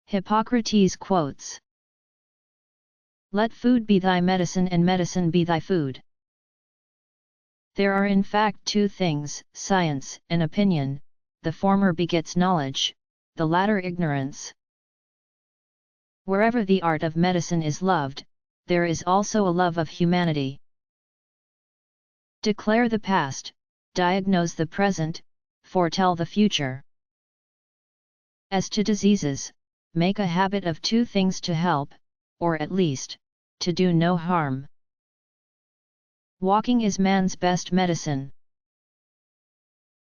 Hippocrates Quotes. Let food be thy medicine and medicine be thy food. There are in fact two things, science and opinion, the former begets knowledge, the latter ignorance. Wherever the art of medicine is loved, there is also a love of humanity. Declare the past, diagnose the present, foretell the future. As to diseases, make a habit of two things to help, or at least, to do no harm. Walking is man's best medicine.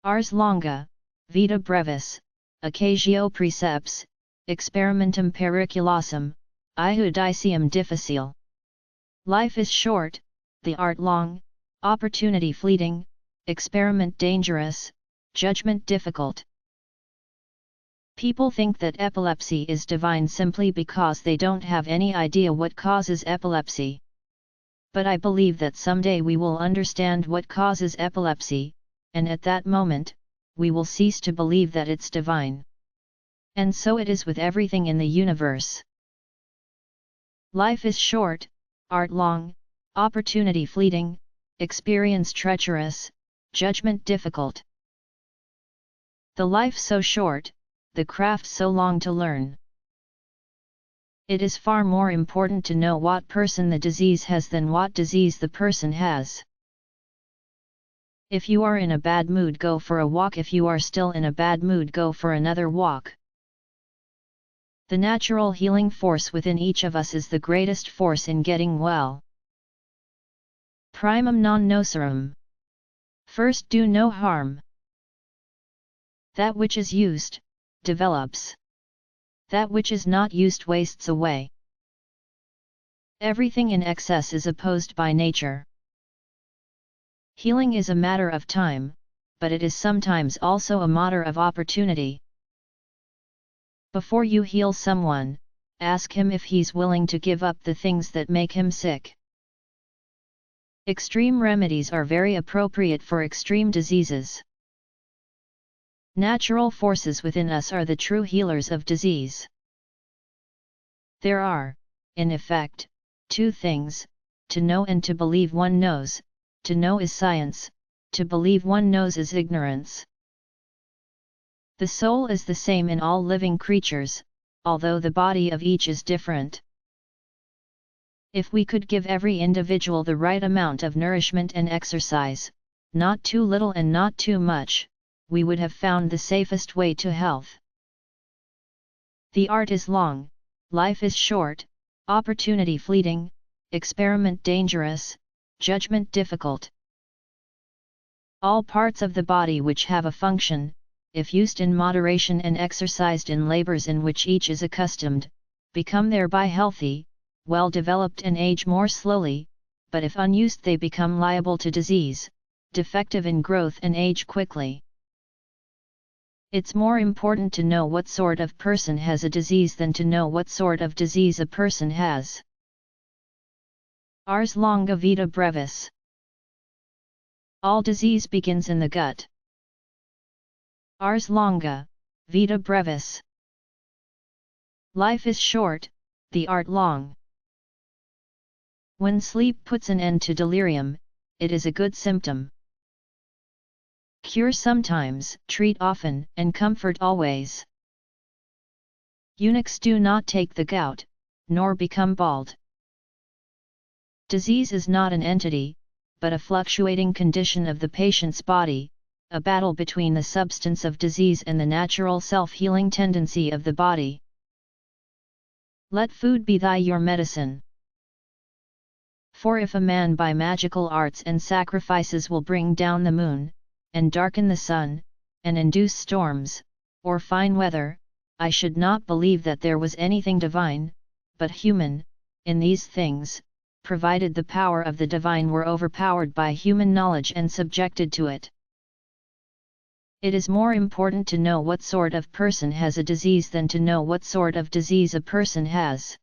Ars longa, vita brevis, occasio praeseps, experimentum periculosum, iudicium difficile. Life is short, the art long, opportunity fleeting, experiment dangerous, judgment difficult. People think that epilepsy is divine simply because they don't have any idea what causes epilepsy. But I believe that someday we will understand what causes epilepsy, and at that moment, we will cease to believe that it's divine. And so it is with everything in the universe. Life is short, art long, opportunity fleeting, experience treacherous, judgment difficult. The life so short, the craft so long to learn. It is far more important to know what person the disease has than what disease the person has. If you are in a bad mood, go for a walk. If you are still in a bad mood, go for another walk. The natural healing force within each of us is the greatest force in getting well. Primum non nocirum. First, do no harm. That which is used, develops. That which is not used wastes away. Everything in excess is opposed by nature. Healing is a matter of time, but it is sometimes also a matter of opportunity. Before you heal someone, ask him if he's willing to give up the things that make him sick. Extreme remedies are very appropriate for extreme diseases. Natural forces within us are the true healers of disease. There are, in effect, two things, to know and to believe one knows. To know is science, to believe one knows is ignorance. The soul is the same in all living creatures, although the body of each is different. If we could give every individual the right amount of nourishment and exercise, not too little and not too much, we would have found the safest way to health. The art is long, life is short, opportunity fleeting, experiment dangerous, judgment difficult. All parts of the body which have a function, if used in moderation and exercised in labors in which each is accustomed, become thereby healthy, well developed and age more slowly, but if unused they become liable to disease, defective in growth and age quickly. It's more important to know what sort of person has a disease than to know what sort of disease a person has. Ars longa vita brevis. All disease begins in the gut. Ars longa, vita brevis. Life is short, the art long. When sleep puts an end to delirium, it is a good symptom. Cure sometimes, treat often, and comfort always. Eunuchs do not take the gout, nor become bald. Disease is not an entity, but a fluctuating condition of the patient's body, a battle between the substance of disease and the natural self-healing tendency of the body. Let food be your medicine. For if a man by magical arts and sacrifices will bring down the moon, and darken the sun, and induce storms, or fine weather, I should not believe that there was anything divine, but human, in these things, provided the power of the divine were overpowered by human knowledge and subjected to it. It is more important to know what sort of person has a disease than to know what sort of disease a person has.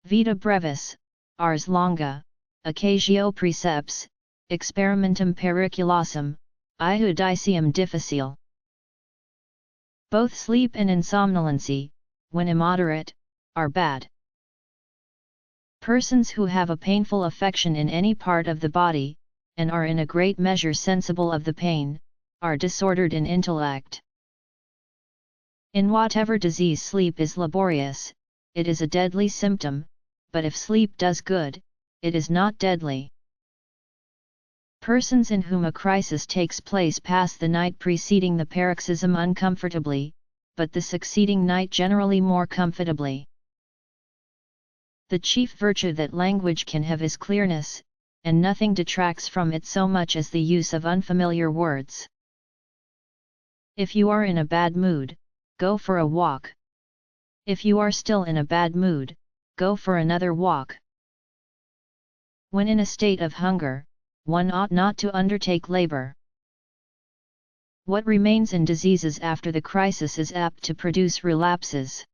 Vita brevis, ars longa, occasio praeseps, experimentum periculosum, iudicium difficile. Both sleep and insomnolency, when immoderate, are bad. Persons who have a painful affection in any part of the body, and are in a great measure sensible of the pain, are disordered in intellect. In whatever disease sleep is laborious, it is a deadly symptom, but if sleep does good, it is not deadly. Persons in whom a crisis takes place pass the night preceding the paroxysm uncomfortably, but the succeeding night generally more comfortably. The chief virtue that language can have is clearness, and nothing detracts from it so much as the use of unfamiliar words. If you are in a bad mood, go for a walk. If you are still in a bad mood, go for another walk. When in a state of hunger, one ought not to undertake labor. What remains in diseases after the crisis is apt to produce relapses.